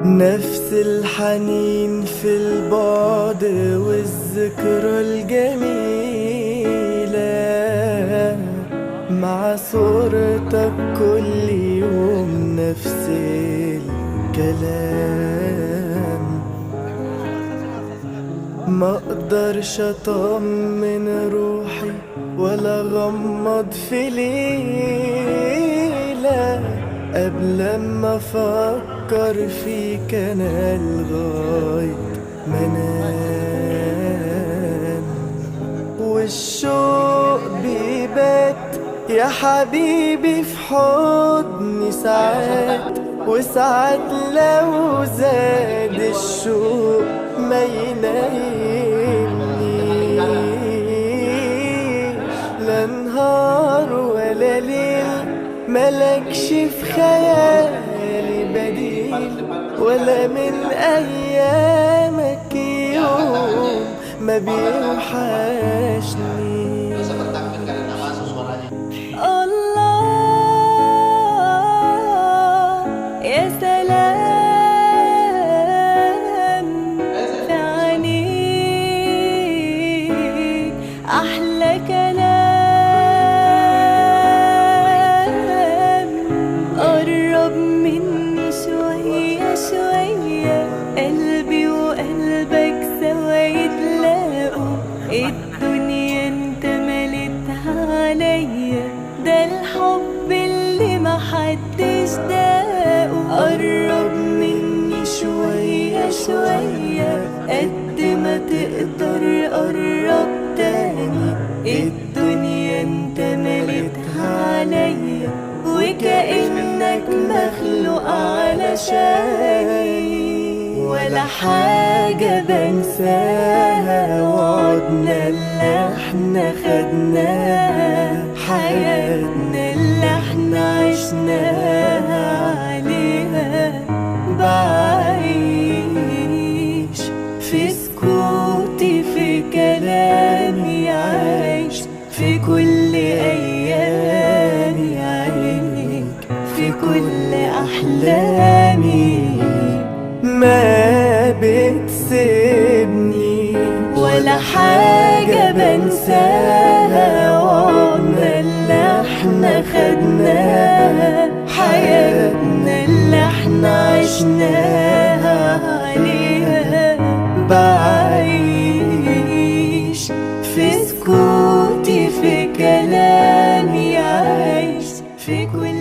نفس الحنين في البعد والذكرى الجميلة، مع صورتك كل يوم نفس الكلام. ما اقدرش اطمن روحي ولا غمض في ليلة قبل ما افكر فيك انا لغاية ما انام. والشوق بيبات يا حبيبي في حضني ساعات، وساعات لو زاد الشوق ما ينامنيش. لا نهار ولا ليل ملكش في خيالي بديل، ولا من أيامك يوم ما بيوحشني. الله يا سلام في عينيك أحلى كلام. قرب مني شوية شوية، قلبي وقلبك سوا يتلاقوا. الدنيا انت مليتها عليا، ده الحب اللي محدش داقه. قرب مني شوية شوية، قد ما تقدر قرب تاني. الدنيا انت مليتها عليا، وكأنك مخلوق علشاني. ولا حاجة بنساها وعدنا اللي احنا خدناها، حياتنا اللي احنا عشناها عليها. بعيش في سكوتي في كلامي، عايش في كل أيامي عينيك، في كل أحلامي. ما بتسيبني ولا حاجة بنساها، وعدنا اللي احنا خدناها، حياتنا اللي احنا عشناها عليها. بعيش في سكوتي في كلامي، عايش في كل